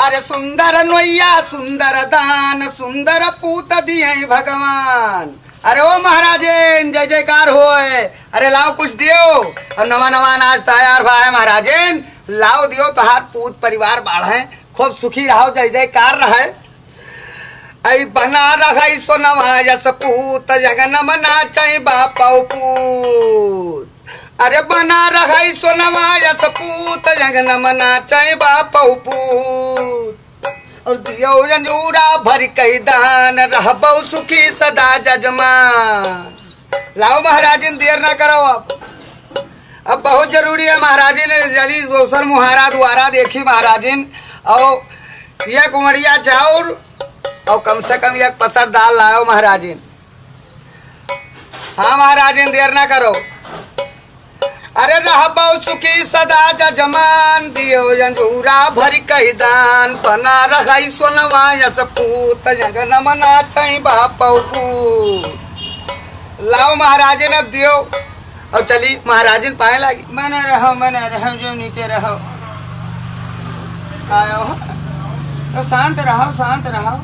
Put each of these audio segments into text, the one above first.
अरे सुंदर नोइया सुंदर दान सुंदर पूत दिए भगवान। अरे ओ महाराजेन जय जयकार होए। अरे लाओ कुछ दियो और नवा नवा अनाज तैयार भा है महाराजेन, लाओ दियो तोहार पूत परिवार बाढ़े खूब सुखी रहो जय जयकार रहे। ऐ बना रही सोनवा यस पूत जगन मना चाहे बापा पूत। अरे बना रही सोनवा यस पूत जगन मना चाहे बापा पूत। और दियो जंजूरा भर कई दान रहबो सुखी सदा जजमान। लाओ महाराजिन देर ना करो अब बहुत जरूरी है महाराजिन। जली दोसर मुहारा द्वारा देखी महाराजिन और ये कुमड़िया चाउर और कम से कम एक पसर दाल लाओ महाराजिन। हाँ महाराजिन देर ना करो। अरे रहबो सुखी सदा जजमान दियो जंजूरा भरी कही दान बना रही सोनवा यस पूत जगन मना चाहे बापा पूत। लाओ महाराजिन अब दियो और चली महाराजिन पाए लगी। मना रहो जो नीचे रहो आयो तो शांत रहो।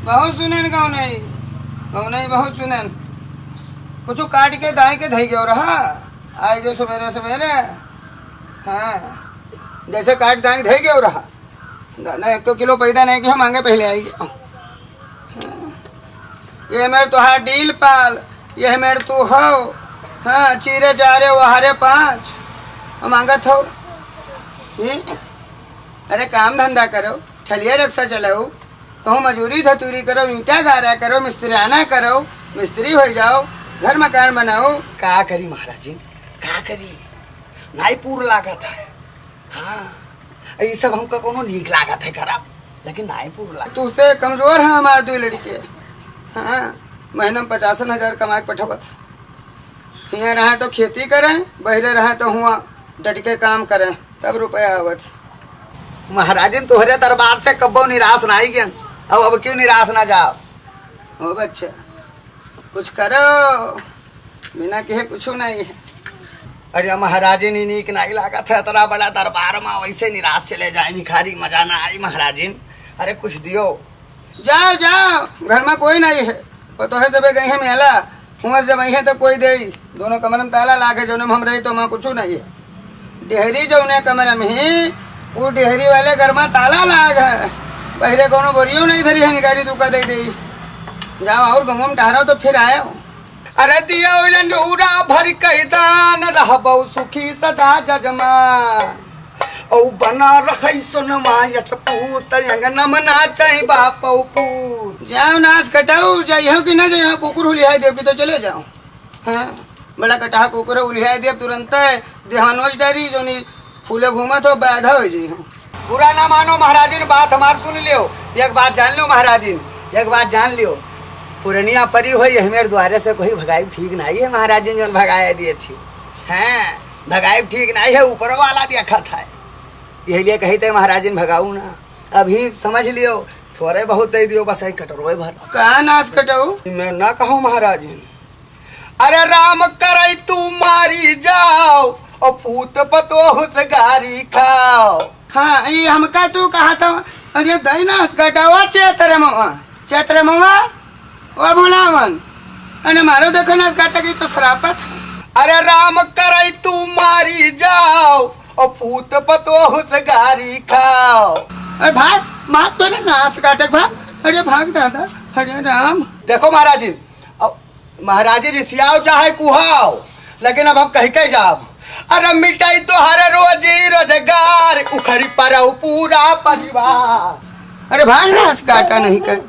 बहुत सुनन गाँव नहीं बहुत सुनन कुछ काट के दाए के धई गयो रहा आए जो सवेरे सवेरे। हाँ जैसे काट दाएँ धई गयो रहा दादा 1 किलो पैदा नहीं कि हम मांगे पहले आएगी। हाँ। ये मेरे तुहार डील पाल यह मेरे तू हो। हाँ चीरे चारे वहारे 5 मांगत हो। अरे काम धंधा करो ठलिया रक्षा चलाओ कहूँ मजूरी धतूरी करो ईंटा गारा करो मिस्त्रियाना करो मिस्त्री हो जाओ घर मकान बनाओ। का करी महाराजी का करी नाई पूर लागत है। हाँ ये सब हमको कोनो नीक लागत है खराब लेकिन नाई पूर लागत। तुझसे कमजोर है हमारे 2 लड़के। हाँ महीना में 50,000 कमा के पठबत। यहाँ रहे तो खेती करें बहरे रहे तो हुआ डट के काम करें तब रुपया आवत। महाराजिन तोहरे दरबार से कब्बो निराश ना आई गया अब क्यों निराश ना जाओ। ओ बच्चा कुछ करो बिना कहे कुछ नहीं है। अरे महाराजिन ही नीक नहीं लागत है तेरा बड़ा दरबार में वैसे निराश चले जाए भिखारी मजा ना आई महाराजिन। अरे कुछ दियो। जाओ घर में कोई नहीं है तो है सब गई है मेला हुआ जब वही है तो कोई दे दोनों कमरे में ताला लागे जो हम रही तो वहाँ कुछ नहीं है। डेहरी जो उन्हें कमरे में ही वो डेहरी वाले घर में ताला लाग है पहले कोनो बोरियो नहीं धरी है निकारी दुका दे दी। जाओ और घूम टहरो तो फिर आयो। अरे दियो जंजूरा भर कई दान रहबो सुखी सदा जजमान। औ बना रखई सोनवा यस पूत अंगन मना चाहे बापा पूत। जाओ नाच कटाओ जाइयो कि ना जाइयो कुकुर उलिहाई देव की तो चले जाओ। हाँ बड़ा कटा कुकुर उलिहाई देव तुरंत देहानोज डरी जो नहीं फूले घूमा तो बाधा हो जी। बुरा ना मानो महाराजिन बात हमार सुन लियो। एक बात जान लो महाराजिन एक बात जान लियो पुरनिया परी हो हमारे द्वारे से कोई भगाई ठीक नहीं है महाराजिन जो भगाए दिए थी। हाँ भगाई ठीक नहीं है ऊपर वाला देखा था यही लिए कही थे महाराजिन भगाऊ ना। अभी समझ लियो थोड़े बहुत दे दियो बस कटोरवे भर। कहाँ नाश कटाऊ मैं ना कहूँ महाराजिन। अरे राम करे तू मारी जाओ और पूत पतो से गारी खाओ। हाँ ये हमका तू कहा था अरे दही नाश कटावा चैत्र मवा वो बुलावन अरे मारो देखो नाश काटा गई तो शरापत है। अरे राम करे तू मारी जाओ और पूत पतो से गारी खाओ। अरे भाग तो ना नाश काटक भाग। अरे भाग दादा अरे राम। देखो महाराजिन महाराजी रिसियाओ चाहे कुहाओ लेकिन अब हम कहीं कहीं जाओ। अरे मिटाई तो हर रोजी रोजगार उखड़ी पर पूरा परिवार। अरे भाग नाश काटा नहीं कर।